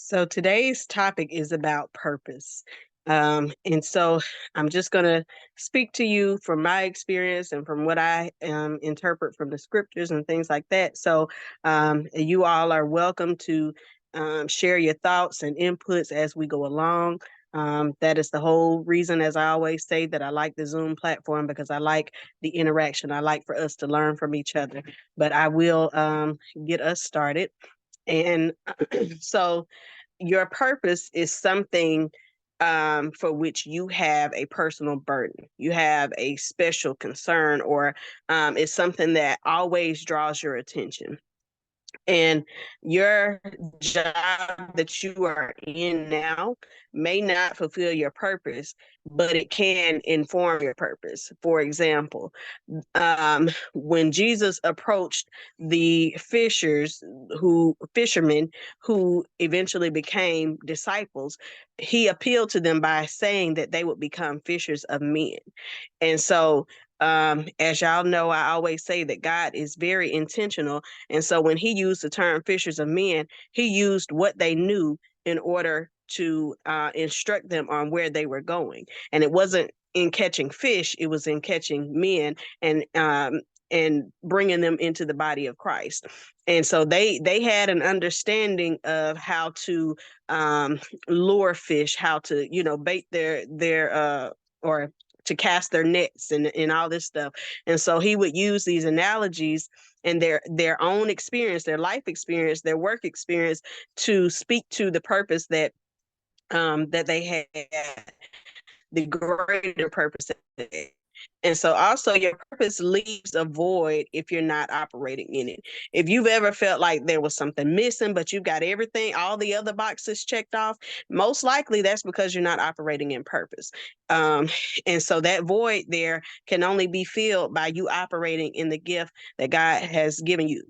So today's topic is about purpose. And so I'm just going to speak to you from my experience and from what I interpret from the scriptures and things like that. So you all are welcome to share your thoughts and inputs as we go along. That is the whole reason, as I always say, that I like the Zoom platform because I like the interaction. I like for us to learn from each other. But I will get us started. And so your purpose is something for which you have a personal burden. You have a special concern, or it's something that always draws your attention. And your job that you are in now may not fulfill your purpose, but it can inform your purpose. For example, when Jesus approached the fishermen who eventually became disciples, he appealed to them by saying that they would become fishers of men. And so, as y'all know, I always say that God is very intentional. And so when he used the term fishers of men, he used what they knew in order to instruct them on where they were going. And it wasn't in catching fish, it was in catching men and bringing them into the body of Christ. And so they had an understanding of how to lure fish, how to, bait their or to cast their nets and all this stuff. And so he would use these analogies and their own experience, their life experience, their work experience to speak to the purpose that they had, the greater purpose that they. And so also your purpose leaves a void if you're not operating in it. If you've ever felt like there was something missing, but you've got everything, all the other boxes checked off, most likely that's because you're not operating in purpose. Um, and so that void there can only be filled by you operating in the gift that God has given you.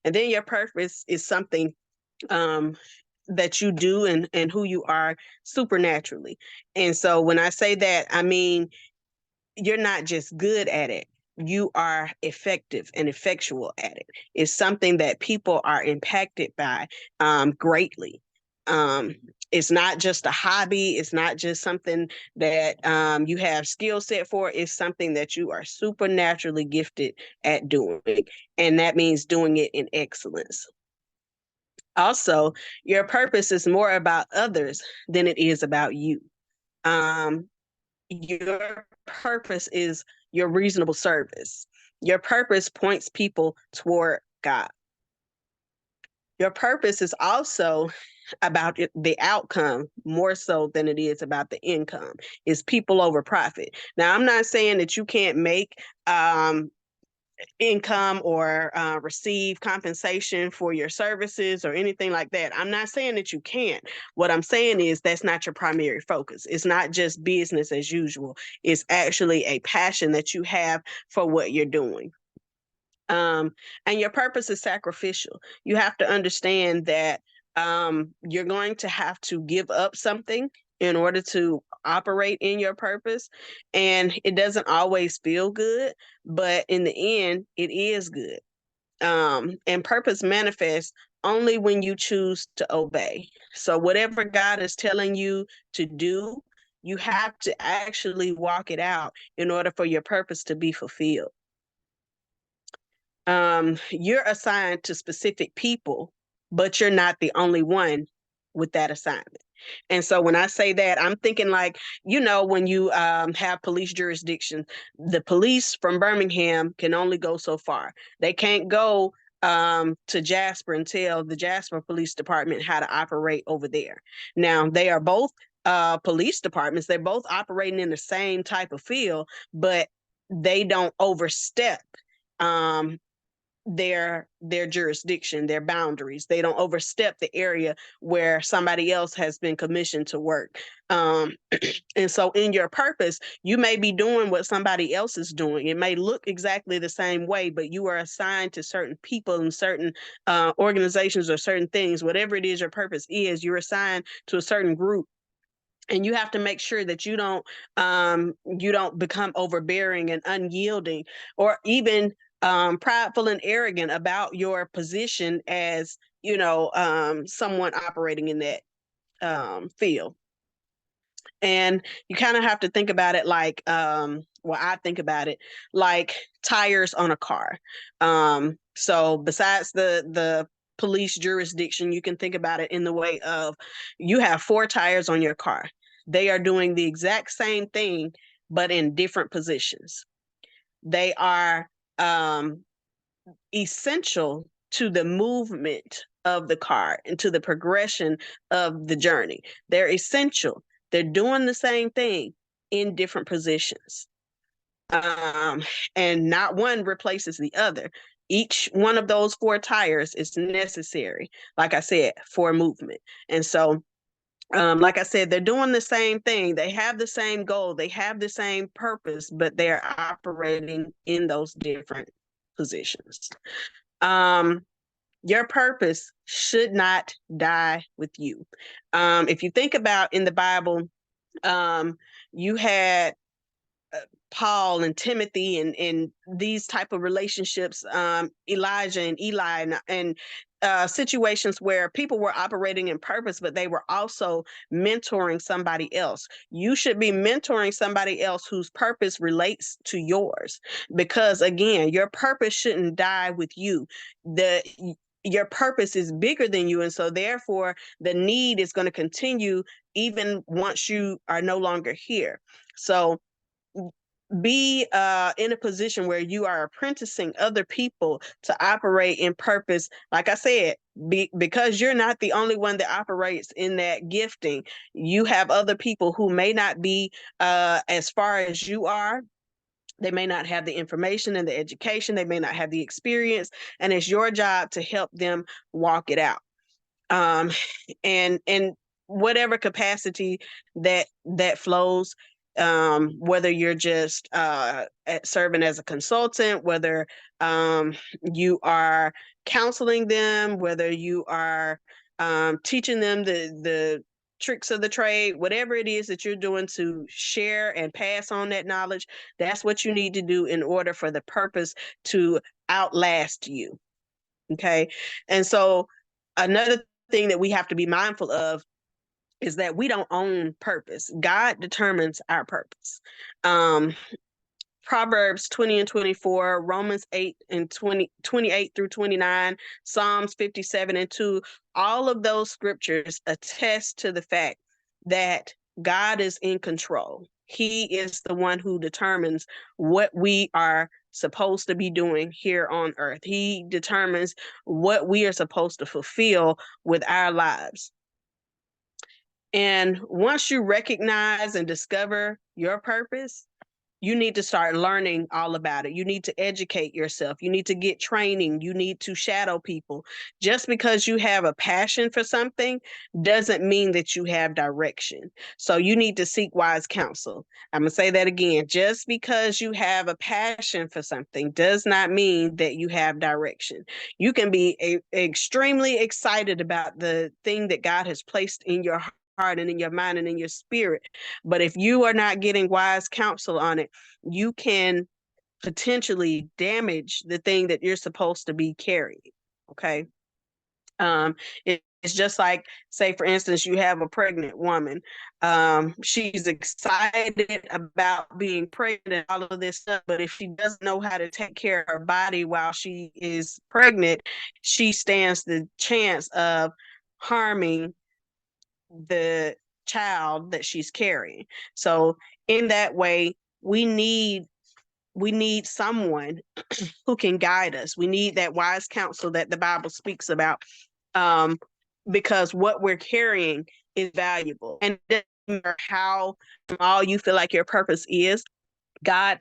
And then your purpose is something um, that you do and who you are supernaturally. And so when I say that, I mean, you're not just good at it. You are effective and effectual at it. It's something that people are impacted by greatly. Um, it's not just a hobby. It's not just something that you have skill set for. It's something that you are supernaturally gifted at doing. And that means doing it in excellence. Also, your purpose is more about others than it is about you. Um, your purpose is your reasonable service. Your purpose points people toward God. Your purpose is also about the outcome more so than it is about the income. It's people over profit. Now, I'm not saying that you can't make income or receive compensation for your services or anything like that. I'm not saying that you can't. What I'm saying is that's not your primary focus. It's not just business as usual. It's actually a passion that you have for what you're doing. Um, and your purpose is sacrificial. You have to understand that you're going to have to give up something in order to operate in your purpose. And it doesn't always feel good, but in the end, it is good. And purpose manifests only when you choose to obey. So, whatever God is telling you to do, you have to actually walk it out in order for your purpose to be fulfilled. You're assigned to specific people, but you're not the only one with that assignment. And so when I say that, I'm thinking like, when you have police jurisdiction, the police from Birmingham can only go so far. They can't go to Jasper and tell the Jasper Police Department how to operate over there. Now, they are both police departments. They're both operating in the same type of field, but they don't overstep um, their jurisdiction, their boundaries. They don't overstep the area where somebody else has been commissioned to work. And so in your purpose, you may be doing what somebody else is doing. It may look exactly the same way, but you are assigned to certain people and certain organizations or certain things. Whatever it is your purpose is, you're assigned to a certain group, and you have to make sure that you don't become overbearing and unyielding, or even prideful and arrogant about your position as, someone operating in that field. And you kind of have to think about it like, well, I think about it like tires on a car. So besides the police jurisdiction, you can think about it in the way of you have four tires on your car. They are doing the exact same thing, but in different positions. They are essential to the movement of the car and to the progression of the journey. They're essential. They're doing the same thing in different positions. Um, and not one replaces the other. Each one of those four tires is necessary, like I said, for movement. And so, like I said, they're doing the same thing. They have the same goal. They have the same purpose, but they're operating in those different positions. Um, your purpose should not die with you. If you think about in the Bible, you had Paul and Timothy and these type of relationships, Elijah and Eli and situations where people were operating in purpose, but they were also mentoring somebody else. You should be mentoring somebody else whose purpose relates to yours, because again, your purpose shouldn't die with you. Your purpose is bigger than you, and so therefore the need is going to continue even once you are no longer here. So be in a position where you are apprenticing other people to operate in purpose. Like I said, because you're not the only one that operates in that gifting. You have other people who may not be as far as you are. They may not have the information and the education. They may not have the experience, and it's your job to help them walk it out. Um, and whatever capacity that flows, whether you're just serving as a consultant, whether you are counseling them, whether you are teaching them the tricks of the trade, whatever it is that you're doing to share and pass on that knowledge, that's what you need to do in order for the purpose to outlast you. Okay. And so another thing that we have to be mindful of is that we don't own purpose. God determines our purpose. Proverbs 20 and 24, Romans 8 and 28 through 29, Psalms 57 and 2, all of those scriptures attest to the fact that God is in control. He is the one who determines what we are supposed to be doing here on earth. He determines what we are supposed to fulfill with our lives. And once you recognize and discover your purpose, you need to start learning all about it. You need to educate yourself. You need to get training. You need to shadow people. Just because you have a passion for something doesn't mean that you have direction. So you need to seek wise counsel. I'm going to say that again. Just because you have a passion for something does not mean that you have direction. You can be extremely excited about the thing that God has placed in your heart and in your mind and in your spirit. But if you are not getting wise counsel on it, you can potentially damage the thing that you're supposed to be carrying. Okay. Um, it's just like, say, for instance, you have a pregnant woman. She's excited about being pregnant and all of this stuff, but if she doesn't know how to take care of her body while she is pregnant, she stands the chance of harming the child that she's carrying. So in that way, we need someone who can guide us. We need that wise counsel that the Bible speaks about, um, because what we're carrying is valuable. And it doesn't matter how small you feel like your purpose is, God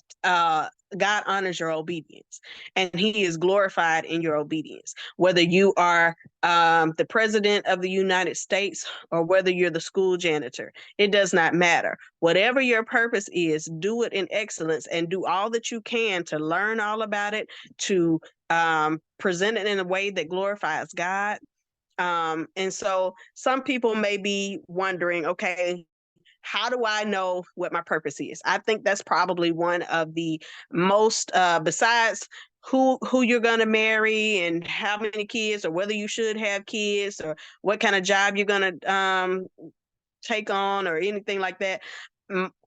God honors your obedience, and he is glorified in your obedience. Whether you are the president of the United States or whether you're the school janitor, it does not matter. Whatever your purpose is, do it in excellence and do all that you can to learn all about it, to present it in a way that glorifies God. And so some people may be wondering, okay, how do I know what my purpose is? I think that's probably one of the most, besides who you're going to marry and how many kids, or whether you should have kids, or what kind of job you're going to take on, or anything like that.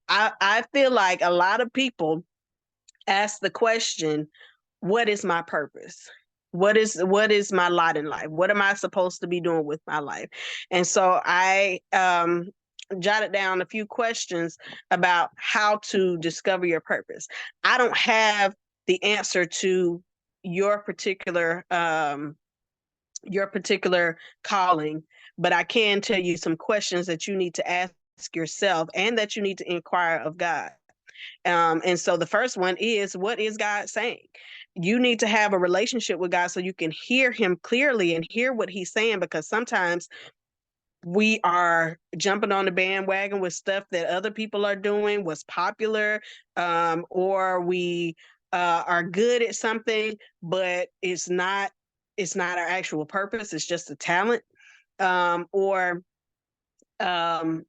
I feel like a lot of people ask the question, what is my purpose? What is my lot in life? What am I supposed to be doing with my life? And so I jotted down a few questions about how to discover your purpose. I don't have the answer to your particular calling, but I can tell you some questions that you need to ask yourself and that you need to inquire of God. And so the first one is, what is God saying? You need to have a relationship with God so you can hear him clearly and hear what he's saying, because sometimes we are jumping on the bandwagon with stuff that other people are doing, what's popular, or we are good at something, but it's not our actual purpose. It's just a talent, or um,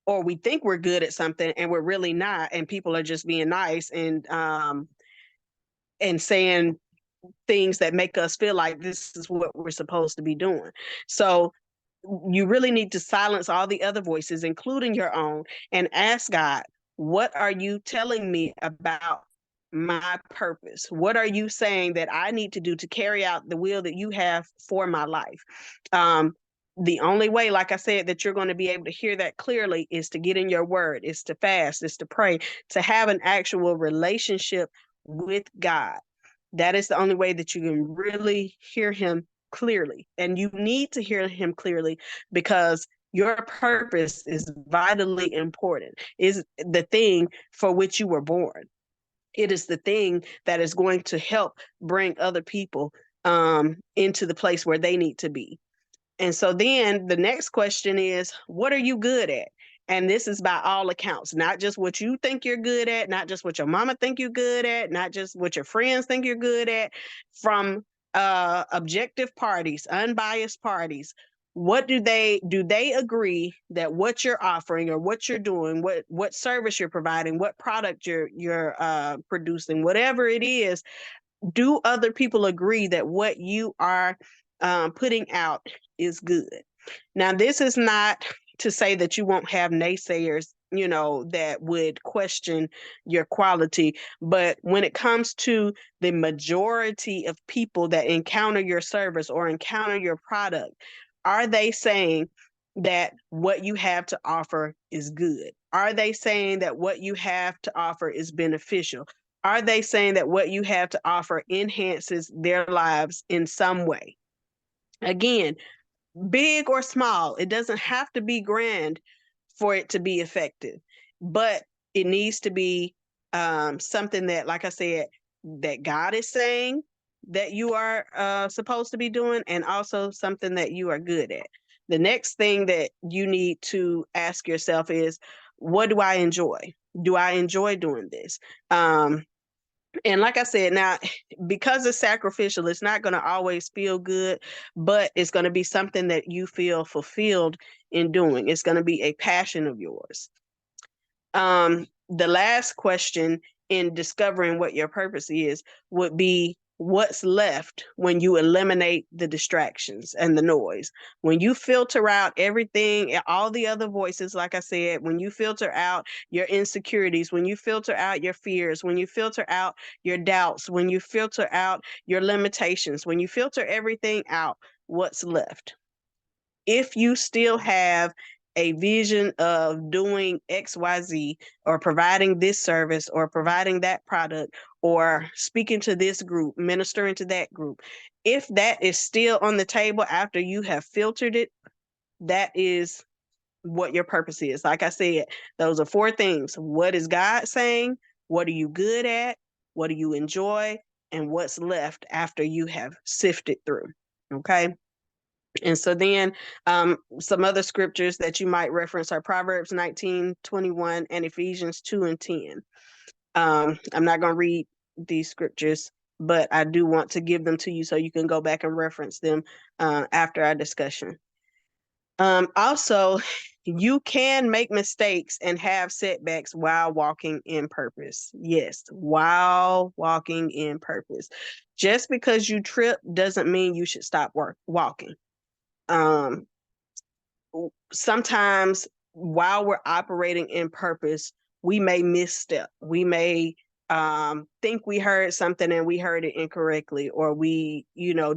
or we think we're good at something and we're really not, and people are just being nice and saying things that make us feel like this is what we're supposed to be doing. So you really need to silence all the other voices, including your own, and ask God, what are you telling me about my purpose? What are you saying that I need to do to carry out the will that you have for my life? Um, the only way, like I said, that you're going to be able to hear that clearly is to get in your word, is to fast, is to pray, to have an actual relationship with God. That is the only way that you can really hear him clearly. And you need to hear him clearly because your purpose is vitally important, is the thing for which you were born. It is the thing that is going to help bring other people into the place where they need to be. And so then the next question is, what are you good at? And this is by all accounts, not just what you think you're good at, not just what your mama think you're good at, not just what your friends think you're good at, from objective parties, unbiased parties. What do they agree that what you're offering or what you're doing, what service you're providing, what product you're producing, whatever it is, do other people agree that what you are putting out is good? Now, this is not to say that you won't have naysayers, that would question your quality. But when it comes to the majority of people that encounter your service or encounter your product, are they saying that what you have to offer is good? Are they saying that what you have to offer is beneficial? Are they saying that what you have to offer enhances their lives in some way? Again, big or small, it doesn't have to be grand for it to be effective, but it needs to be something that, like I said, that God is saying that you are supposed to be doing, and also something that you are good at. The next thing that you need to ask yourself is, what do I enjoy? Do I enjoy doing this? And like I said, now, because it's sacrificial, it's not going to always feel good, but it's going to be something that you feel fulfilled in doing. It's going to be a passion of yours. The last question in discovering what your purpose is would be, what's left when you eliminate the distractions and the noise? When you filter out everything, all the other voices, like I said, when you filter out your insecurities, when you filter out your fears, when you filter out your doubts, when you filter out your limitations, when you filter everything out, what's left? If you still have a vision of doing XYZ, or providing this service, or providing that product, or speaking to this group, ministering to that group, if that is still on the table after you have filtered it, that is what your purpose is. Like I said, those are 4 things. What is God saying? What are you good at? What do you enjoy? And what's left after you have sifted through? Okay. And so then some other scriptures that you might reference are Proverbs 19:21 and Ephesians 2:10. I'm not going to read these scriptures, but I do want to give them to you so you can go back and reference them after our discussion. Also, You can make mistakes and have setbacks while walking in purpose. Yes, while walking in purpose. Just because you trip doesn't mean you should stop walking. Um, Sometimes while we're operating in purpose, we may misstep. We may think we heard something and we heard it incorrectly, or we,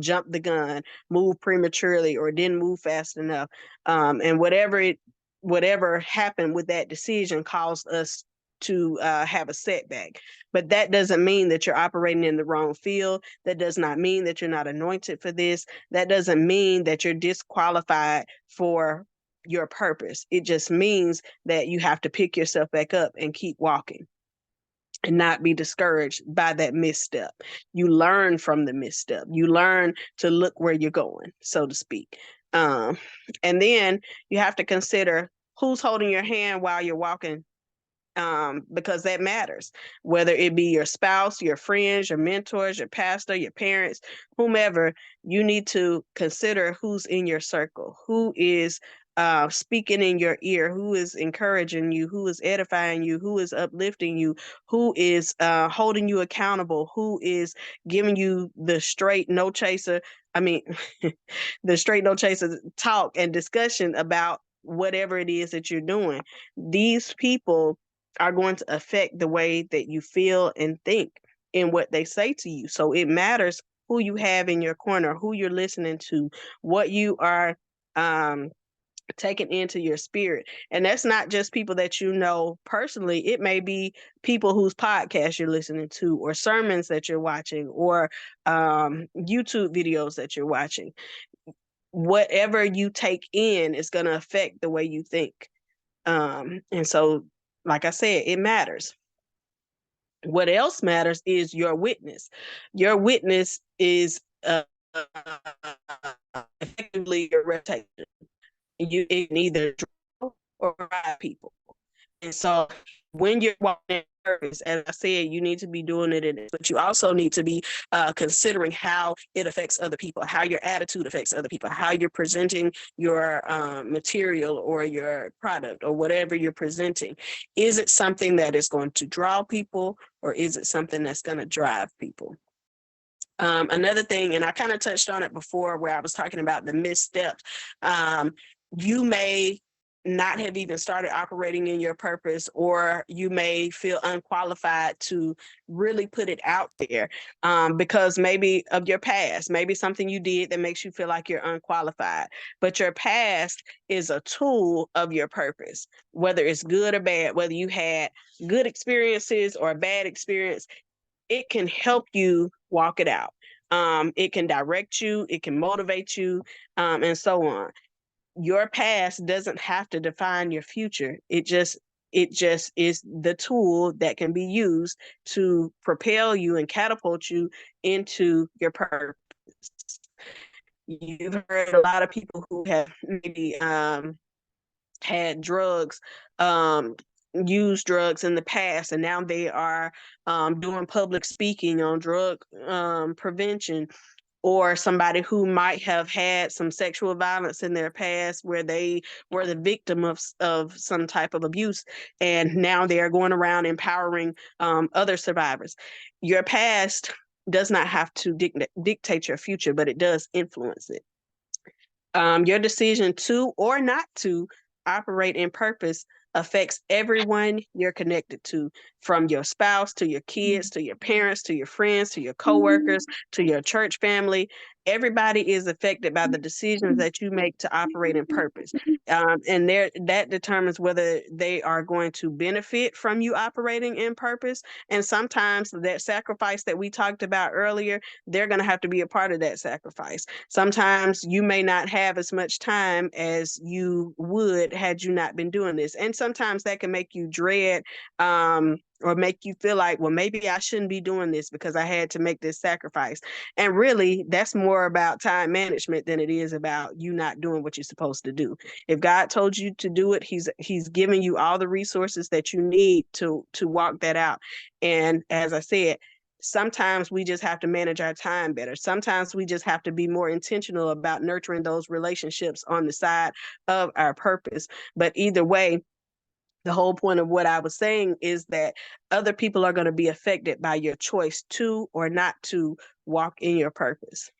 jumped the gun, moved prematurely, or didn't move fast enough. And whatever happened with that decision caused us to have a setback. But that doesn't mean that you're operating in the wrong field. That does not mean that you're not anointed for this. That doesn't mean that you're disqualified for your purpose. It just means that you have to pick yourself back up and keep walking and not be discouraged by that misstep. You learn from the misstep. You learn to look where you're going, so to speak. And then you have to consider who's holding your hand while you're walking, because that matters. Whether it be your spouse, your friends, your mentors, your pastor, your parents, whomever, you need to consider who's in your circle, who is speaking in your ear, who is encouraging you, who is edifying you, who is uplifting you, who is holding you accountable, who is giving you the straight no chaser. I mean, the straight no chaser talk and discussion about whatever it is that you're doing. These people are going to affect the way that you feel and think in what they say to you. So it matters who you have in your corner, who you're listening to, what you are taking into your spirit. And that's not just people that you know personally. It may be people whose podcast you're listening to, or sermons that you're watching, or YouTube videos that you're watching. Whatever you take in is going to affect the way you think. And so, like I said, it matters. What else matters is your witness. Your witness is effectively your reputation. You can either draw or drive people. And so when you're walking in purpose, as I said, you need to be doing it in it, but you also need to be considering how it affects other people, how your attitude affects other people, how you're presenting your material or your product or whatever you're presenting. Is it something that is going to draw people, or is it something that's going to drive people? Another thing, and I kind of touched on it before where I was talking about the missteps, you may not have even started operating in your purpose, or you may feel unqualified to really put it out there because maybe of your past, maybe something you did that makes you feel like you're unqualified. But your past is a tool of your purpose, whether it's good or bad, whether you had good experiences or a bad experience, it can help you walk it out. It can direct you, it can motivate you, and so on. Your past doesn't have to define your future. It just is the tool that can be used to propel you and catapult you into your purpose. You've heard a lot of people who have maybe had drugs, used drugs in the past, and now they are doing public speaking on drug prevention, or somebody who might have had some sexual violence in their past where they were the victim of some type of abuse, and now they are going around empowering other survivors. Your past does not have to dictate your future, but it does influence it. Your decision to or not to operate in purpose affects everyone you're connected to, from your spouse to your kids to your parents to your friends to your coworkers to your church family. Everybody is affected by the decisions that you make to operate in purpose. And that determines whether they are going to benefit from you operating in purpose. And sometimes that sacrifice that we talked about earlier, they're going to have to be a part of that sacrifice. Sometimes you may not have as much time as you would had you not been doing this. And sometimes that can make you dread or make you feel like, well, maybe I shouldn't be doing this because I had to make this sacrifice. And really, that's more about time management than it is about you not doing what you're supposed to do. If God told you to do it, he's giving you all the resources that you need to walk that out. And as I said, Sometimes we just have to manage our time better. Sometimes we just have to be more intentional about nurturing those relationships on the side of our purpose. But either way, the whole point of what I was saying is that other people are going to be affected by your choice to or not to walk in your purpose.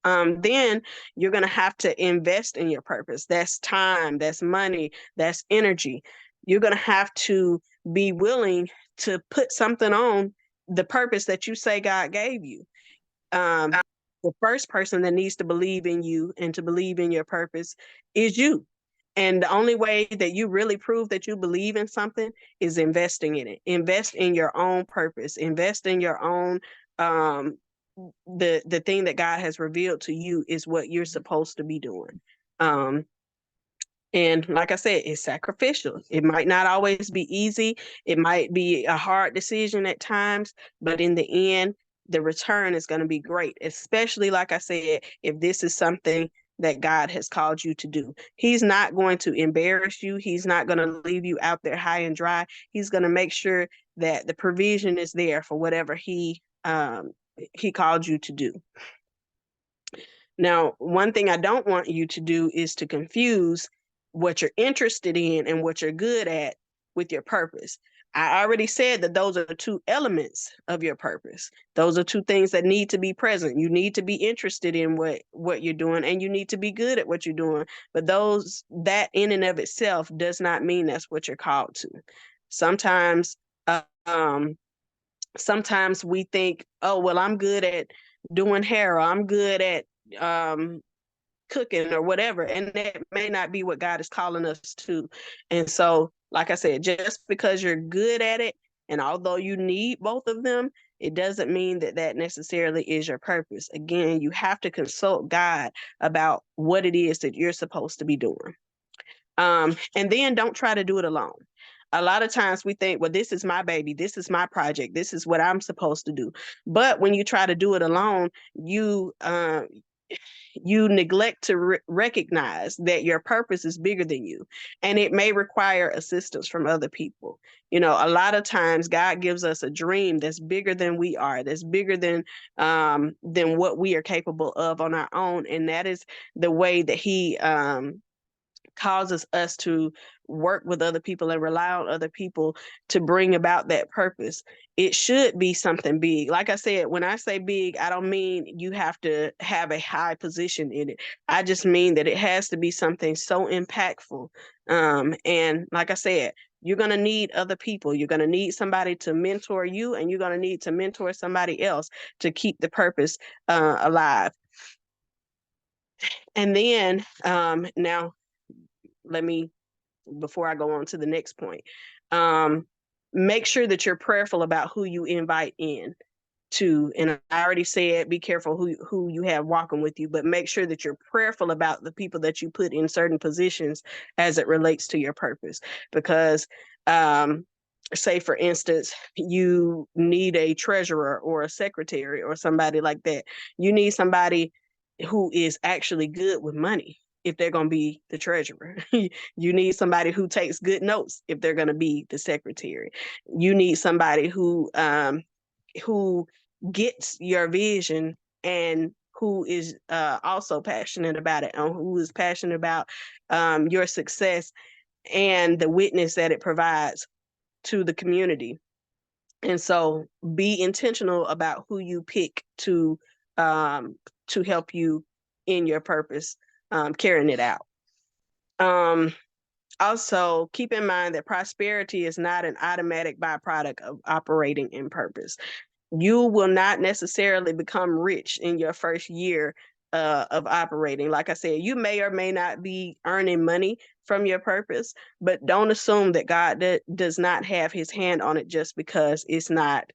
Then you're going to have to invest in your purpose. That's time, that's money, that's energy. You're going to have to be willing to put something on the purpose that you say God gave you. Um, the first person that needs to believe in you and to believe in your purpose is you. And the only way that you really prove that you believe in something is investing in it. Invest in your own purpose. Invest in your own the thing that God has revealed to you is what you're supposed to be doing. Um and like I said, it's sacrificial. It might not always be easy. It might be a hard decision at times, but in the end, the return is going to be great, especially like I said, if this is something that God has called you to do. He's not going to embarrass you. He's not going to leave you out there high and dry. He's going to make sure that the provision is there for whatever he called you to do. Now, one thing I don't want you to do is to confuse what you're interested in and what you're good at with your purpose. I already said that those are the two elements of your purpose. Those are two things that need to be present. You need to be interested in what you're doing, and you need to be good at what you're doing. But that in and of itself does not mean that's what you're called to. Sometimes uh, um sometimes we think, oh, well, I'm good at doing hair, or I'm good at um cooking or whatever, and that may not be what God is calling us to. And so, like I said, just because you're good at it, and although you need both of them, it doesn't mean that that necessarily is your purpose. Again, you have to consult God about what it is that you're supposed to be doing. And then don't try to do it alone. A lot of times we think, well, this is my baby, this is my project, this is what I'm supposed to do. But when you try to do it alone, you neglect to recognize that your purpose is bigger than you, and it may require assistance from other people. You know, a lot of times God gives us a dream that's bigger than we are, that's bigger than what we are capable of on our own, and that is the way that He causes us to work with other people and rely on other people to bring about that purpose. It should be something big. Like I said, when I say big, I don't mean you have to have a high position in it. I just mean that it has to be something so impactful. And like I said, you're going to need other people. You're going to need somebody to mentor you, and you're going to need to mentor somebody else to keep the purpose alive. And then now, let me, before I go on to the next point, um, make sure that you're prayerful about who you invite in to. And I already said, be careful who you have walking with you, but make sure that you're prayerful about the people that you put in certain positions as it relates to your purpose. Because, say for instance, you need a treasurer or a secretary or somebody like that. You need somebody who is actually good with money if they're going to be the treasurer. You need somebody who takes good notes if they're going to be the secretary. You need somebody who gets your vision and who is also passionate about it, and who is passionate about your success and the witness that it provides to the community. And so be intentional about who you pick to help you in your purpose, carrying it out. Also, keep in mind that prosperity is not an automatic byproduct of operating in purpose. You will not necessarily become rich in your first year of operating. Like I said, you may or may not be earning money from your purpose, but don't assume that God does not have His hand on it just because it's not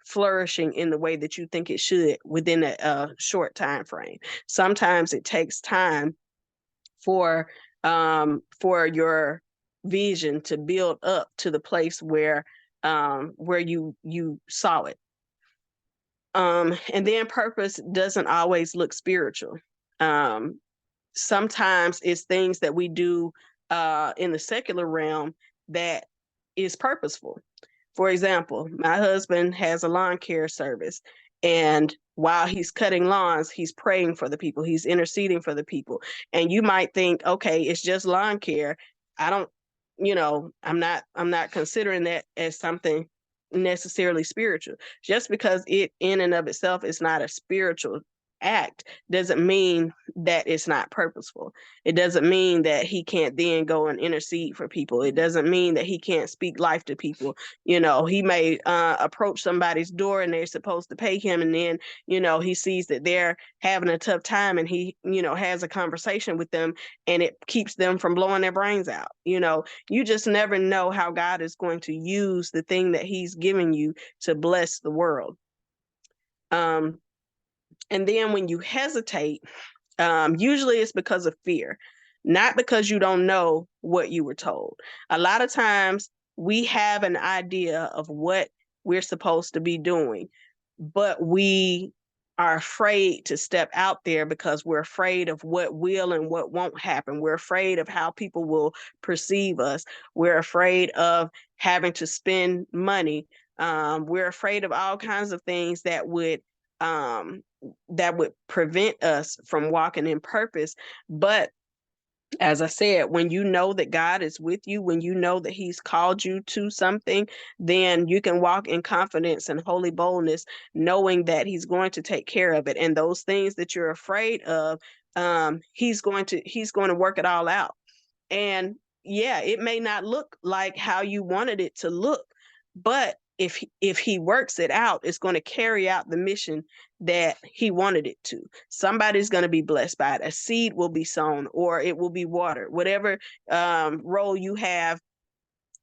flourishing in the way that you think it should within a short time frame. Sometimes it takes time for your vision to build up to the place where you saw it. And then purpose doesn't always look spiritual. Um, Sometimes it's things that we do in the secular realm that is purposeful. For example, my husband has a lawn care service, and while he's cutting lawns, he's praying for the people, he's interceding for the people. And you might think, okay, it's just lawn care. I don't, I'm not considering that as something necessarily spiritual. Just because it in and of itself is not a spiritual act doesn't mean that it's not purposeful. It doesn't mean that he can't then go and intercede for people. It doesn't mean that he can't speak life to people. He may approach somebody's door and they're supposed to pay him, and then he sees that they're having a tough time, and he has a conversation with them, and it keeps them from blowing their brains out. You just never know how God is going to use the thing that he's given you to bless the world. And then when you hesitate, usually it's because of fear, not because you don't know what you were told. A lot of times we have an idea of what we're supposed to be doing, but we are afraid to step out there because we're afraid of what will and what won't happen. We're afraid of how people will perceive us. We're afraid of having to spend money. We're afraid of all kinds of things um, that would prevent us from walking in purpose. But as I said, when you know that God is with you, when you know that he's called you to something, then you can walk in confidence and holy boldness, knowing that he's going to take care of it. And those things that you're afraid of, he's going to work it all out. And yeah, it may not look like how you wanted it to look, but if he works it out, it's going to carry out the mission that he wanted it to. Somebody's going to be blessed by it. A seed will be sown, or it will be watered. Whatever role you have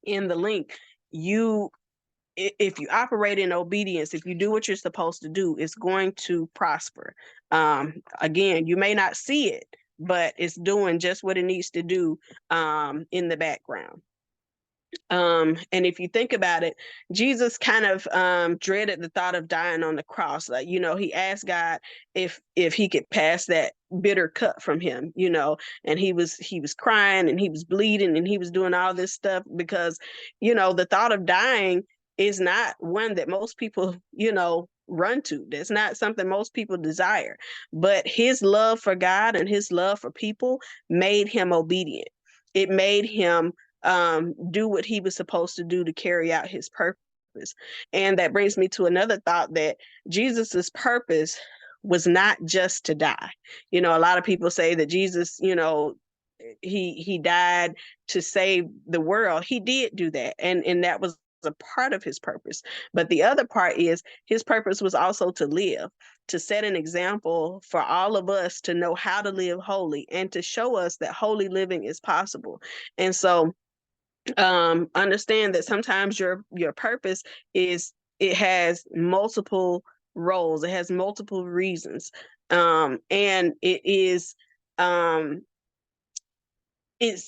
in the link, if you operate in obedience, if you do what you're supposed to do, it's going to prosper. Again, you may not see it, but it's doing just what it needs to do in the background. And if you think about it, Jesus kind of dreaded the thought of dying on the cross. Like, he asked God if he could pass that bitter cup from him, and he was crying, and he was bleeding, and he was doing all this stuff because, the thought of dying is not one that most people, run to. That's not something most people desire. But his love for God and his love for people made him obedient. It made him do what he was supposed to do to carry out his purpose. And that brings me to another thought, that Jesus's purpose was not just to die. A lot of people say that Jesus, he died to save the world. He did do that, and that was a part of his purpose. But the other part is his purpose was also to live, to set an example for all of us to know how to live holy, and to show us that holy living is possible. And so understand that sometimes your purpose it has multiple roles, it has multiple reasons, and it's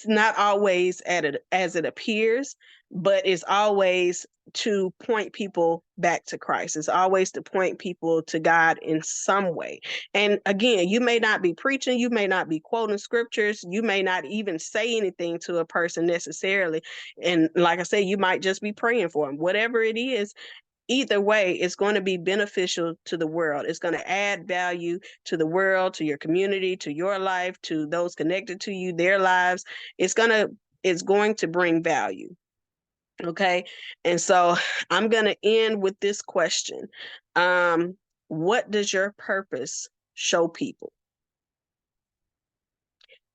not always as it appears, but it's always to point people back to Christ. It's always to point people to God in some way. And again, you may not be preaching, you may not be quoting scriptures, you may not even say anything to a person necessarily. And like I said, you might just be praying for them. Whatever it is, either way, it's going to be beneficial to the world. It's going to add value to the world, to your community, to your life, to those connected to you, their lives. It's going to bring value. Okay. And so I'm going to end with this question. What does your purpose show people?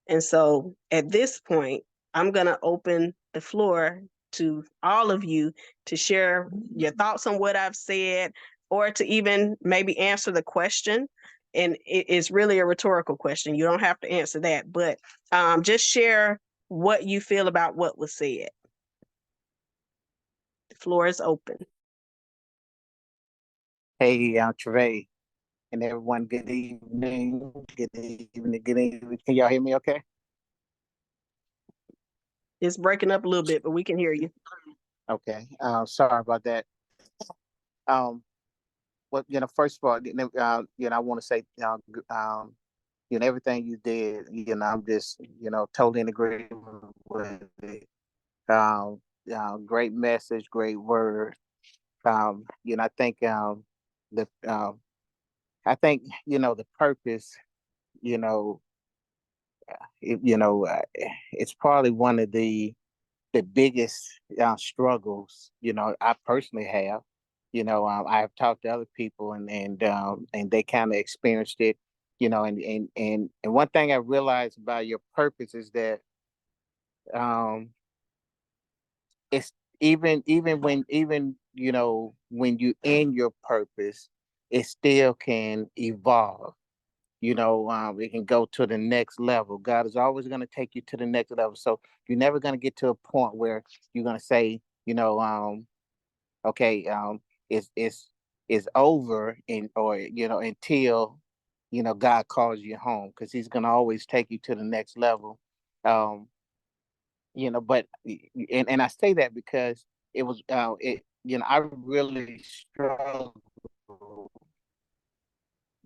And so at this point, I'm going to open the floor to all of you to share your thoughts on what I've said, or to even maybe answer the question. And it's really a rhetorical question. You don't have to answer that, but just share what you feel about what was said. The floor is open. Hey, Trevay, and everyone, good evening. Good evening. Good evening. Can y'all hear me okay? It's breaking up a little bit, but we can hear you. Okay. Sorry about that. Well, first of all, I want to say, everything you did, I'm just, totally in agreement with it. Great message, great word. I think the I think the purpose, you know, it, you know, uh, it's probably one of the biggest struggles I personally have. I've talked to other people, and they kind of experienced it. And one thing I realized about your purpose is that um it's even when you end your purpose, it still can evolve. It can go to the next level. God is always going to take you to the next level. So you're never going to get to a point where you're going to say, okay, it's over, or until God calls you home, because He's going to always take you to the next level. Um, but and I say that because it was it I really struggled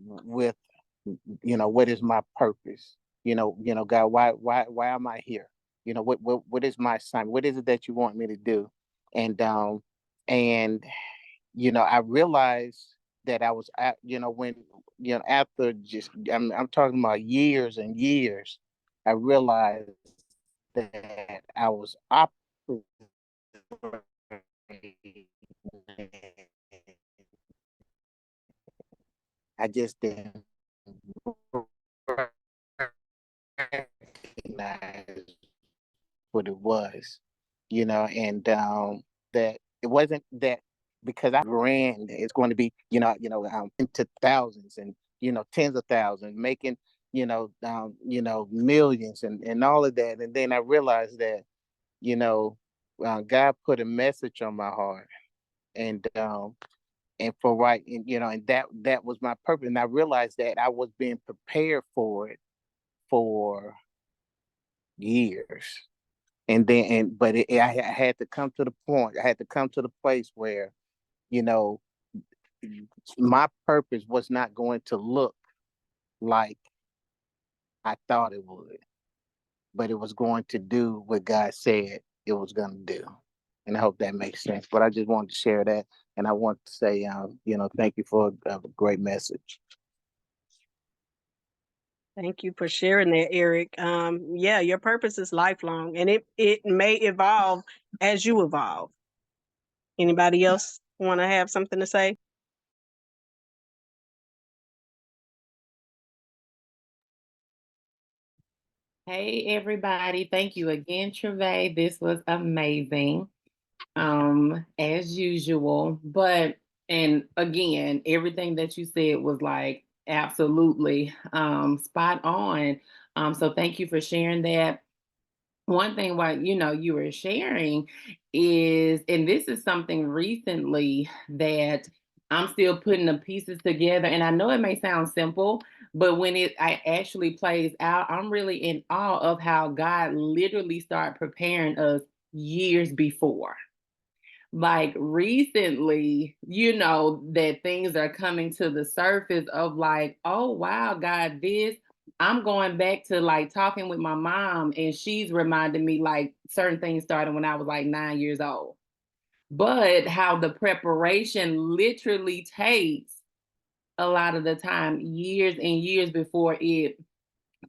with what is my purpose. God, why am I here? What is my assignment? What is it that you want me to do? And um and I realized that I was at when after just I'm talking about years and years, I realized that I was operating. I just didn't recognize what it was, and that it wasn't that because I grand it's going to be, into thousands and tens of thousands, making millions and all of that. And then I realized that you know God put a message on my heart, and for right, and that was my purpose. And I realized that I was being prepared for it for years. I had to come to the point. I had to come to the place where you know my purpose was not going to look like I thought it would, but it was going to do what God said it was going to do. And I hope that makes sense. But I just wanted to share that, and I want to say, thank you for a great message. Thank you for sharing that, Eric. Yeah, your purpose is lifelong, and it may evolve as you evolve. Anybody else want to have something to say? Hey everybody, thank you again, Treve. This was amazing, as usual. But and again, everything that you said was like absolutely spot on. So thank you for sharing that. One thing what you were sharing is, and this is something recently that I'm still putting the pieces together, and I know it may sound simple, but when I actually plays out, I'm really in awe of how God literally started preparing us years before. Like recently, that things are coming to the surface of like, oh wow, God, this. I'm going back to like talking with my mom, and she's reminding me like certain things started when I was like 9 years old. But how the preparation literally takes a lot of the time years and years before it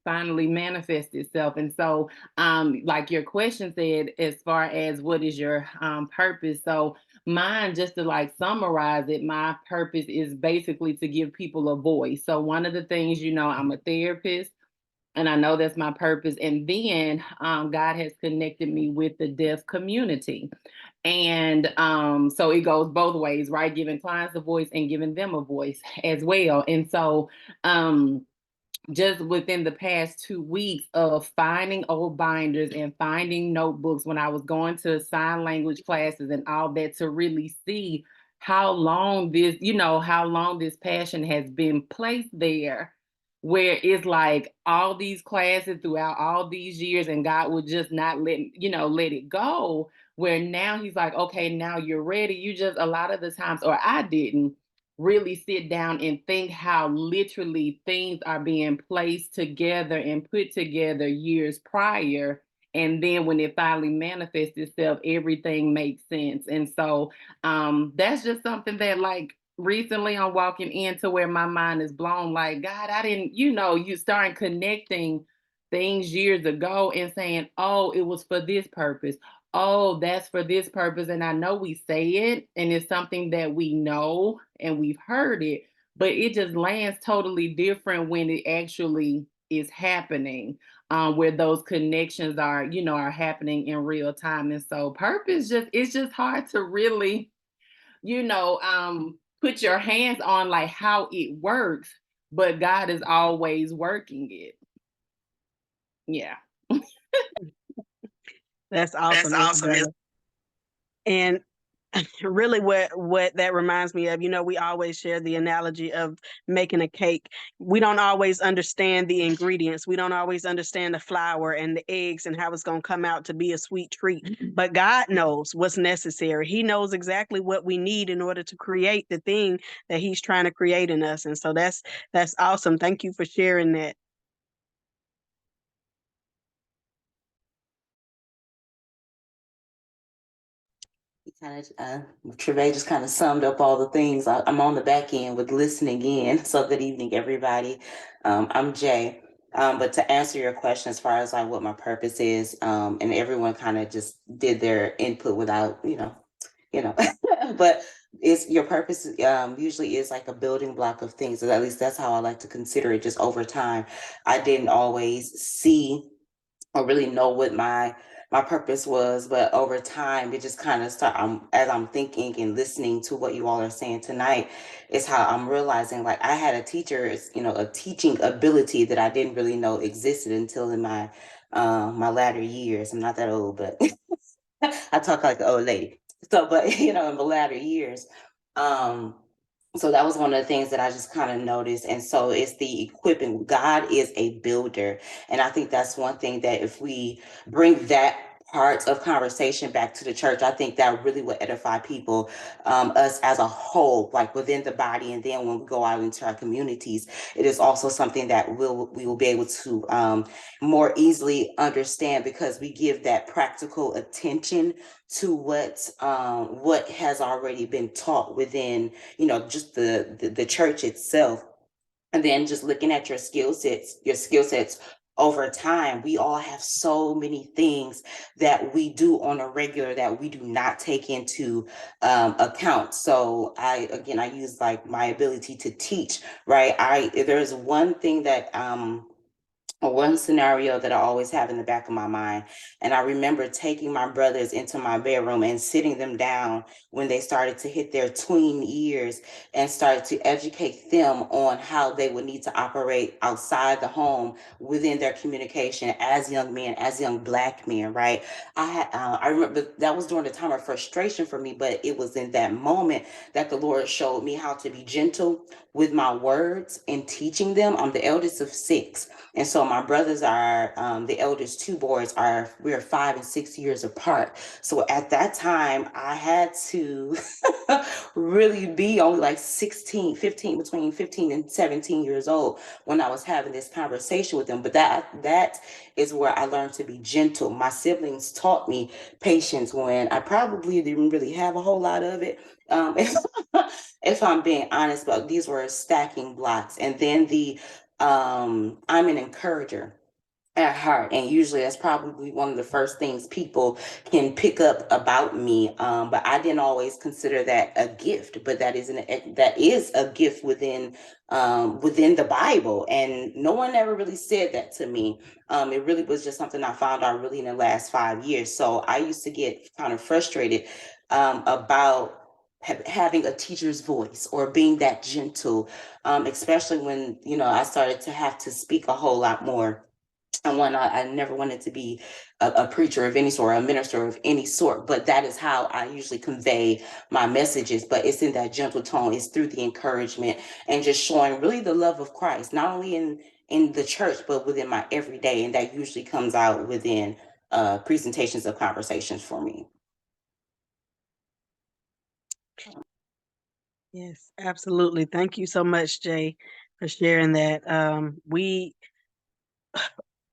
finally manifest itself. And so like your question said, as far as what is your purpose, so mine, just to like summarize it, my purpose is basically to give people a voice. So one of the things, I'm a therapist, and I know that's my purpose. And then God has connected me with the deaf community. And so it goes both ways, right? Giving clients a voice and giving them a voice as well. And so just within the past 2 weeks of finding old binders and finding notebooks when I was going to sign language classes and all that, to really see how long this passion has been placed there, where it's like all these classes throughout all these years, and God would just not let it go, where now he's like, okay, now you're ready. You just, a lot of the times, or I didn't really sit down and think how literally things are being placed together and put together years prior. And then when it finally manifests itself, everything makes sense. And so that's just something that, like, recently I'm walking into where my mind is blown. Like, God, I didn't, you start connecting things years ago and saying, oh, it was for this purpose. Oh, that's for this purpose. And I know we say it and it's something that we know and we've heard it, but it just lands totally different when it actually is happening, where those connections are happening in real time. And so purpose it's just hard to really, put your hands on like how it works, but God is always working it. Yeah. That's awesome, Isabella. And really what that reminds me of, we always share the analogy of making a cake. We don't always understand the ingredients. We don't always understand the flour and the eggs and how it's going to come out to be a sweet treat. But God knows what's necessary. He knows exactly what we need in order to create the thing that he's trying to create in us. And so that's awesome. Thank you for sharing that. Trevay just kind of summed up all the things. I'm on the back end with listening in. So good evening, everybody. I'm Jay. But to answer your question, as far as like what my purpose is, and everyone kind of just did their input without, but it's your purpose usually is like a building block of things. At least that's how I like to consider it. Just over time, I didn't always see or really know what my purpose was, but over time it just kind of as I'm thinking and listening to what you all are saying tonight, is how I'm realizing like I had a teaching ability that I didn't really know existed until in my latter years. I'm not that old, but I talk like an old lady. So, but in the latter years, so that was one of the things that I just kind of noticed. And so it's the equipping. God is a builder. And I think that's one thing that if we bring that part of conversation back to the church, I think that really would edify people, us as a whole, like within the body. And then when we go out into our communities, it is also something that we will be able to more easily understand, because we give that practical attention to what has already been taught within just the church itself. And then just looking at your skill sets over time, we all have so many things that we do on a regular that we do not take into account. So I use like my ability to teach, right? There's one thing that one scenario that I always have in the back of my mind. And I remember taking my brothers into my bedroom and sitting them down when they started to hit their tween years, and started to educate them on how they would need to operate outside the home within their communication as young men, as young Black men, right? I remember that was during the time of frustration for me, but it was in that moment that the Lord showed me how to be gentle with my words and teaching them. I'm the eldest of 6. And so my brothers are, the eldest 2 boys we're 5 and 6 years apart. So at that time I had to really be only like 15, between 15 and 17 years old when I was having this conversation with them. But that is where I learned to be gentle. My siblings taught me patience when I probably didn't really have a whole lot of it. If I'm being honest, but these were stacking blocks. And then I'm an encourager at heart, and usually that's probably one of the first things people can pick up about me. But I didn't always consider that a gift, but that is a gift within the Bible, and no one ever really said that to me. It really was just something I found out really in the last 5 years. So I used to get kind of frustrated about having a teacher's voice or being that gentle, especially when I started to have to speak a whole lot more. And I never wanted to be a preacher of any sort, a minister of any sort, but that is how I usually convey my messages. But it's in that gentle tone, it's through the encouragement and just showing really the love of Christ, not only in the church, but within my everyday. And that usually comes out within presentations of conversations for me. Yes, absolutely. Thank you so much, Jay, for sharing that.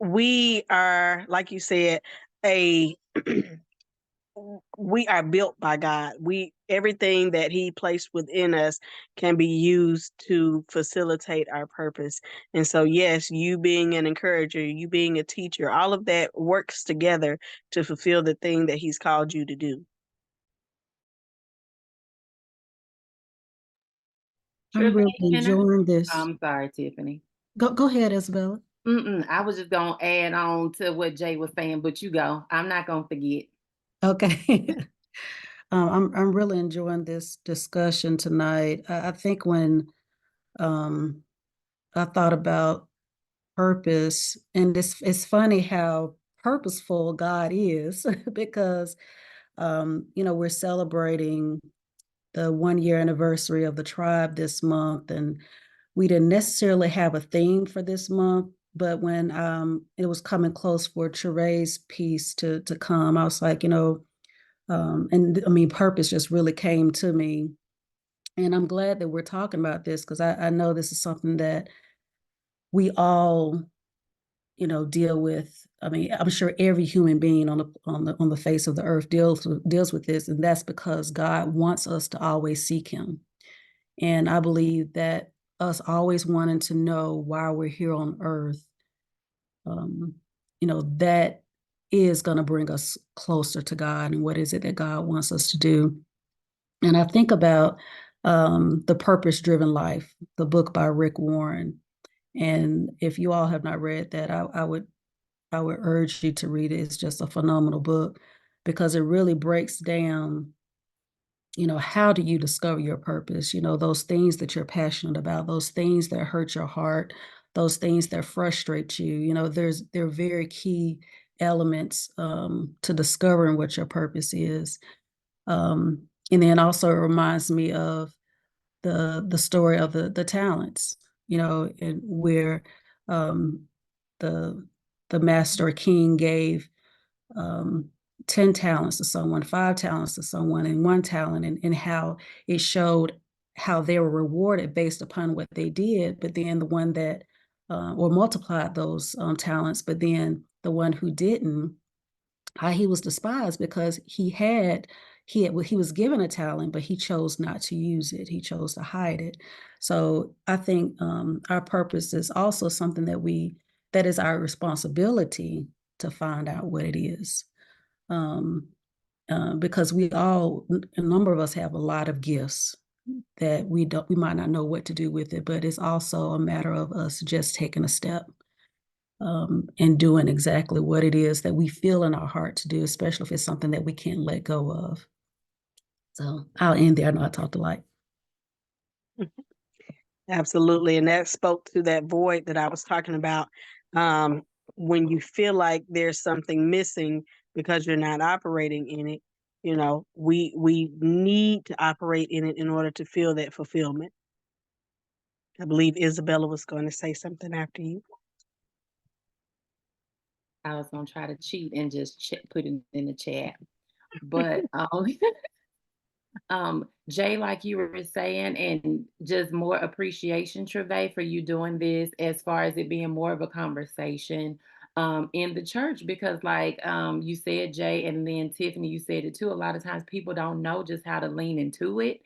We are, like you said, a we are built by God. Everything that He placed within us can be used to facilitate our purpose. And so, yes, you being an encourager, you being a teacher, all of that works together to fulfill the thing that He's called you to do. I'm really Trevay, can I- enjoying this. I'm sorry, Tiffany. Go ahead, Isabella. I was just gonna add on to what Jay was saying, but you go. I'm not gonna forget. Okay. I'm really enjoying this discussion tonight. I think when I thought about purpose, and it's funny how purposeful God is because we're celebrating the 1 year anniversary of the tribe this month, and we didn't necessarily have a theme for this month. But when it was coming close for Trevay's piece to come, I was like, and I mean, purpose just really came to me. And I'm glad that we're talking about this because I know this is something that we all, deal with. I mean, I'm sure every human being on the face of the earth deals with this, and that's because God wants us to always seek Him. And I believe that us always wanting to know why we're here on earth, that is going to bring us closer to God and what is it that God wants us to do. And I think about The Purpose Driven Life, the book by Rick Warren. And if you all have not read that, I would urge you to read it. It's just a phenomenal book because it really breaks down, how do you discover your purpose? Those things that you're passionate about, those things that hurt your heart, those things that frustrate you. They're very key elements to discovering what your purpose is. And then also it reminds me of the story of the talents, and where the master king gave 10 talents to someone, 5 talents to someone, and 1 talent, and how it showed how they were rewarded based upon what they did. But then the one that or multiplied those talents, but then the one who didn't, how he was despised because he was given a talent, but he chose not to use it. He chose to hide it. So I think our purpose is also something that is our responsibility to find out what it is. Because a number of us have a lot of gifts that we might not know what to do with it, but it's also a matter of us just taking a step and doing exactly what it is that we feel in our heart to do, especially if it's something that we can't let go of. So I'll end there. I know I talked a lot. Absolutely. And that spoke to that void that I was talking about. When you feel like there's something missing because you're not operating in it, we need to operate in it in order to feel that fulfillment. I believe Isabella was going to say something after you. I was gonna try to cheat and just put it in the chat, but Jay, like you were saying, and just more appreciation, Trevay, for you doing this as far as it being more of a conversation in the church, because like you said, Jay, and then Tiffany, you said it too. A lot of times people don't know just how to lean into it,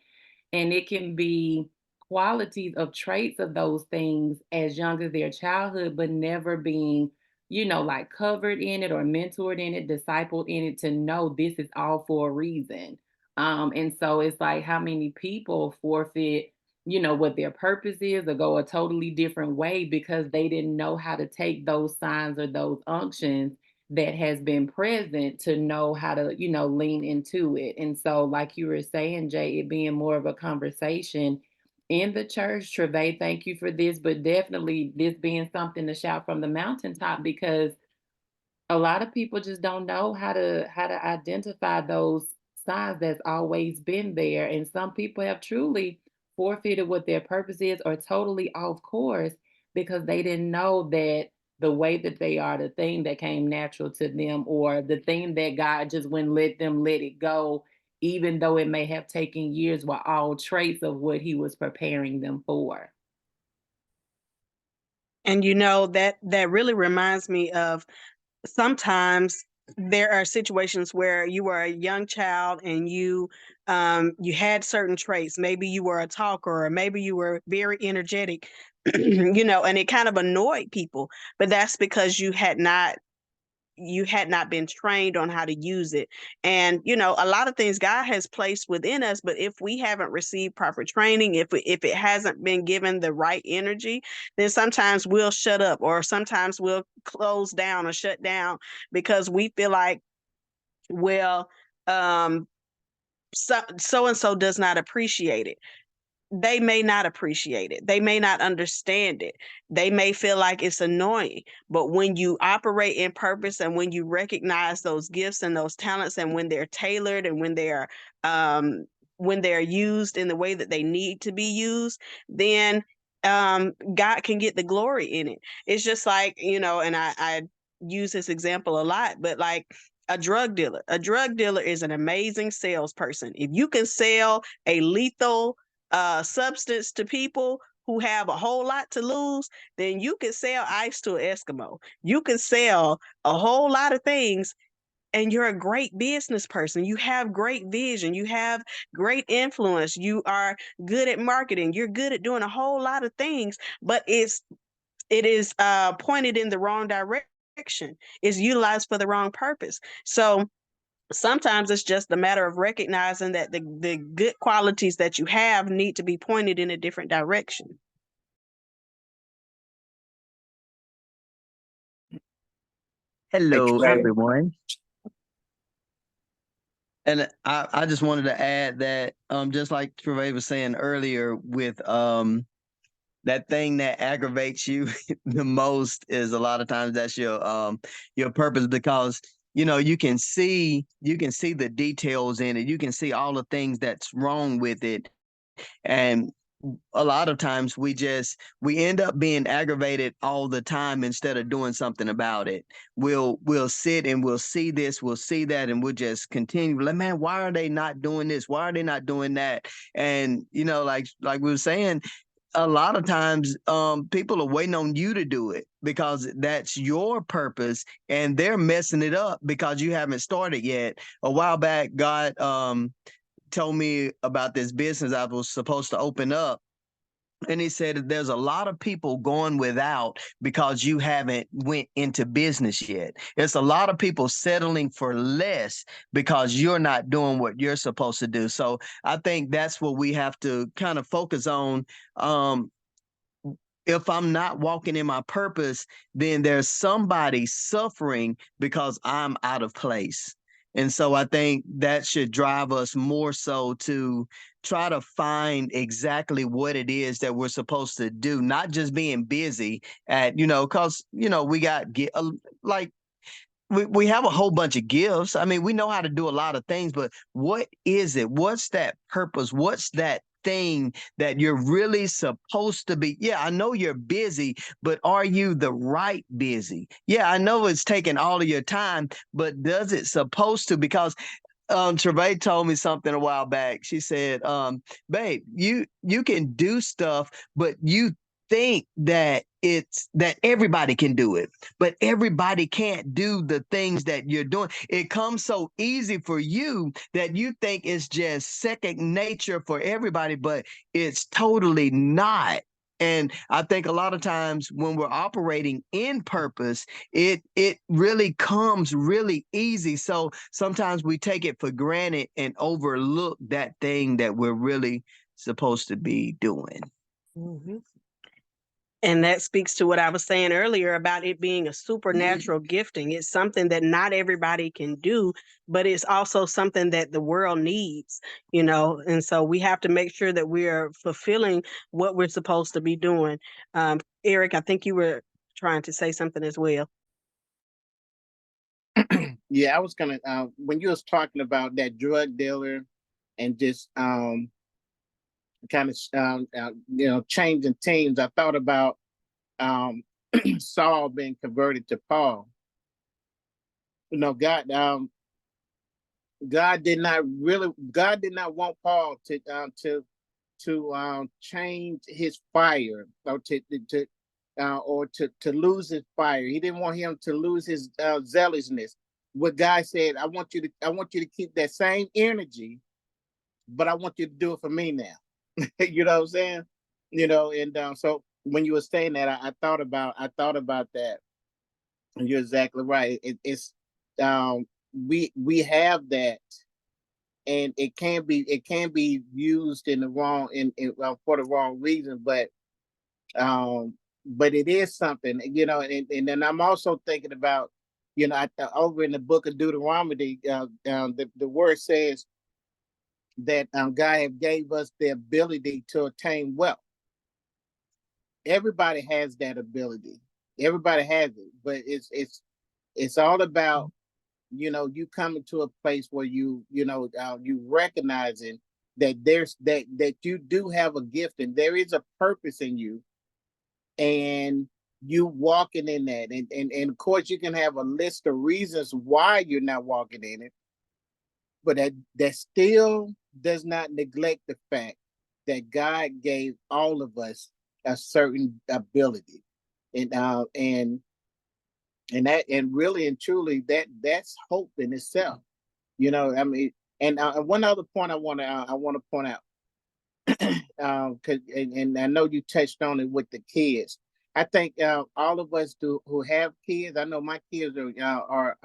and it can be qualities of traits of those things as young as their childhood, but never being, like covered in it or mentored in it, discipled in it to know this is all for a reason. And so it's like how many people forfeit, what their purpose is or go a totally different way because they didn't know how to take those signs or those unctions that has been present to know how to, lean into it. And so, like you were saying, Jay, it being more of a conversation in the church. Trevay, thank you for this, but definitely this being something to shout from the mountaintop because a lot of people just don't know how to identify those signs that's always been there. And some people have truly forfeited what their purpose is or totally off course because they didn't know that the way that they are, the thing that came natural to them, or the thing that God just wouldn't let them let it go, even though it may have taken years, were all traits of what He was preparing them for. And that really reminds me of sometimes there are situations where you were a young child and you had certain traits. Maybe you were a talker, or maybe you were very energetic, and it kind of annoyed people. But that's because you had not been trained on how to use it. And a lot of things God has placed within us, but if we haven't received proper training, if it hasn't been given the right energy, then sometimes we'll shut up, or sometimes we'll close down or shut down, because we feel like, well, um so and so does not appreciate it. They may not appreciate it. They may not understand it. They may feel like it's annoying. But when you operate in purpose, and when you recognize those gifts and those talents, and when they're tailored, and when they're used in the way that they need to be used, then God can get the glory in it. It's just like, and I use this example a lot, but like a drug dealer. A drug dealer is an amazing salesperson. If you can sell a lethal substance to people who have a whole lot to lose, then you can sell ice to an Eskimo. You can sell a whole lot of things, and you're a great business person. You have great vision. You have great influence. You are good at marketing. You're good at doing a whole lot of things, but it is pointed in the wrong direction. Is utilized for the wrong purpose. So sometimes it's just a matter of recognizing that the good qualities that you have need to be pointed in a different direction. Hello, Trey. everyone. And I just wanted to add that just like Trevay was saying earlier, with that thing that aggravates you the most is a lot of times that's your purpose, because you can see the details in it. You can see all the things that's wrong with it. And a lot of times we end up being aggravated all the time instead of doing something about it. We'll sit and we'll see this, we'll see that, and we'll just continue like, man, why are they not doing this? Why are they not doing that? And like we were saying, a lot of times people are waiting on you to do it because that's your purpose, and they're messing it up because you haven't started yet. A while back, God told me about this business I was supposed to open up. And he said that there's a lot of people going without because you haven't went into business yet. It's a lot of people settling for less because you're not doing what you're supposed to do. So I think that's what we have to kind of focus on. If I'm not walking in my purpose, then there's somebody suffering because I'm out of place. And so I think that should drive us more so to try to find exactly what it is that we're supposed to do, not just being busy because, we got like we have a whole bunch of gifts. I mean, we know how to do a lot of things, but what is it? What's that purpose? What's that thing that you're really supposed to be? Yeah, I know you're busy, but are you the right busy? Yeah, I know it's taking all of your time, but does it supposed to? Because Trevay told me something a while back. She said, babe, you can do stuff, but you think that everybody can do it, but everybody can't do the things that you're doing. It comes so easy for you that you think it's just second nature for everybody, but it's totally not. And I think a lot of times when we're operating in purpose, it really comes really easy. So sometimes we take it for granted and overlook that thing that we're really supposed to be doing. Mhm. And that speaks to what I was saying earlier about it being a supernatural gifting. It's something that not everybody can do, but it's also something that the world needs, and so we have to make sure that we are fulfilling what we're supposed to be doing. Eric, I think you were trying to say something as well. Yeah, I was gonna when you was talking about that drug dealer and just kind of changing teams, I thought about Saul being converted to Paul. God did not want Paul to change his fire, or to lose his fire. He didn't want him to lose his zealousness. what God said, I want you to keep that same energy, but I want you to do it for me now. You know what I'm saying? And so when you were saying that, I thought about that. And you're exactly right. It's we have that, and it can be used in the wrong for the wrong reason, but it is something, and then I'm also thinking about, over in the book of Deuteronomy, the word says that God have gave us the ability to attain wealth. Everybody has that ability. Everybody has it, but it's all about, you coming to a place where you recognizing that that you do have a gift and there is a purpose in you, and you walking in that, and of course you can have a list of reasons why you're not walking in it, but that still does not neglect the fact that God gave all of us a certain ability, and and really and truly that's hope in itself. I mean, and one other point I want to point out, cause, and I know you touched on it with the kids. I think all of us who have kids. I know my kids are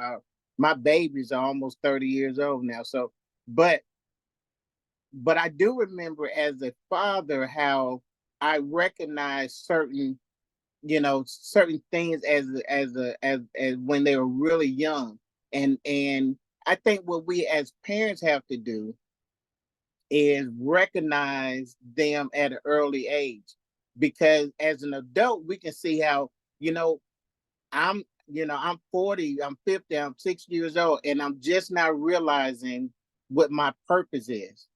my babies are almost 30 years old now. So, but I do remember as a father how I recognize certain things as when they were really young, and I think what we as parents have to do is recognize them at an early age, because as an adult we can see how, I'm I'm 40, I'm 50, I'm 60 years old, and I'm just now realizing what my purpose is.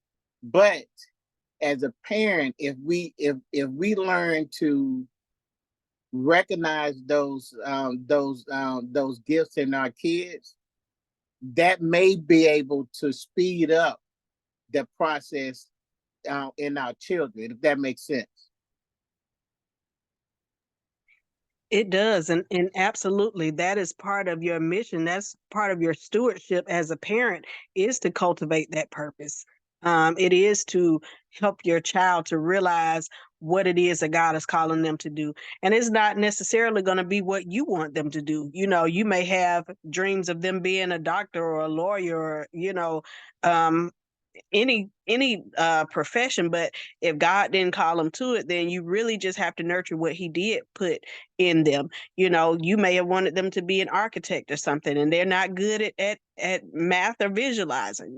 But as a parent, if we learn to recognize those gifts in our kids, that may be able to speed up the process in our children, if that makes sense. It does, and absolutely, that is part of your mission. That's part of your stewardship as a parent, is to cultivate that purpose. It is to help your child to realize what it is that God is calling them to do. And it's not necessarily going to be what you want them to do. You may have dreams of them being a doctor or a lawyer, or, um, any profession, but if God didn't call them to it, then you really just have to nurture what he did put in them. You may have wanted them to be an architect or something, and they're not good at math or visualizing.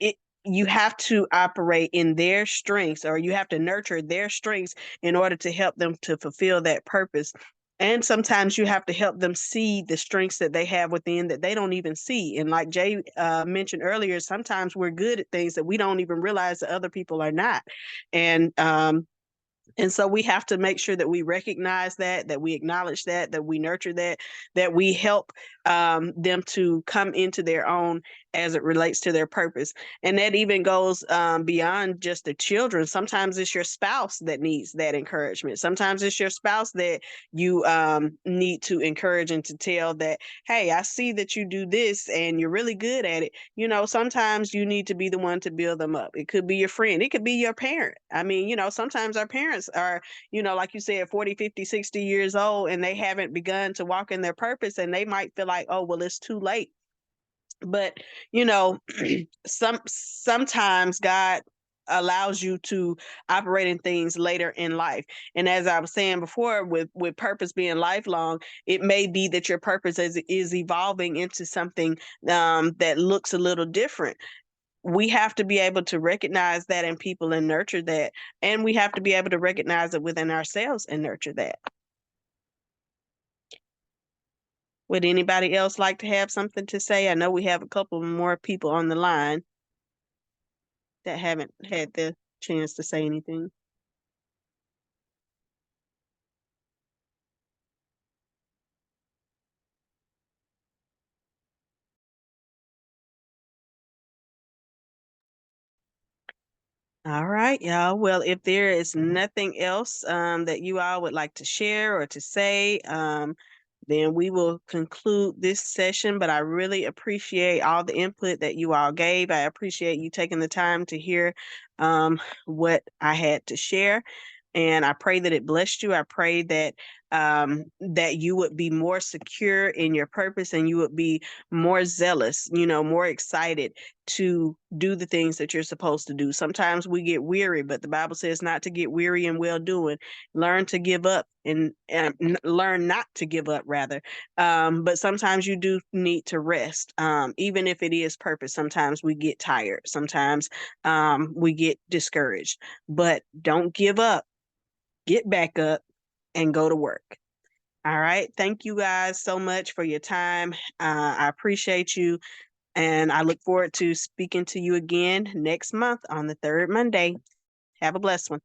It You have to operate in their strengths, or you have to nurture their strengths in order to help them to fulfill that purpose. And sometimes you have to help them see the strengths that they have within that they don't even see. And like Jay mentioned earlier, sometimes we're good at things that we don't even realize that other people are not. And so we have to make sure that we recognize that we acknowledge that we nurture that we help them to come into their own as it relates to their purpose. And that even goes beyond just the children. Sometimes it's your spouse that needs that encouragement. Sometimes it's your spouse that you need to encourage and to tell that, hey, I see that you do this and you're really good at it. Sometimes you need to be the one to build them up. It could be your friend. It could be your parent. I mean, sometimes our parents are, like you said, 40, 50, 60 years old, and they haven't begun to walk in their purpose, and they might feel like, oh, well, it's too late. But, sometimes God allows you to operate in things later in life. And as I was saying before, with purpose being lifelong, it may be that your purpose is evolving into something that looks a little different. We have to be able to recognize that in people and nurture that. And we have to be able to recognize it within ourselves and nurture that. Would anybody else like to have something to say? I know we have a couple more people on the line that haven't had the chance to say anything. All right, y'all. Well, if there is nothing else that you all would like to share or to say, then we will conclude this session. But I really appreciate all the input that you all gave. I appreciate you taking the time to hear what I had to share. And I pray that it blessed you. I pray that that you would be more secure in your purpose, and you would be more zealous, more excited to do the things that you're supposed to do. Sometimes we get weary, but the Bible says not to get weary in well doing. Learn to give up and learn not to give up, rather. But sometimes you do need to rest. Even if it is purpose, sometimes we get tired. Sometimes we get discouraged, but don't give up. Get back up and go to work. All right. Thank you guys so much for your time. I appreciate you. And I look forward to speaking to you again next month on the third Monday. Have a blessed one.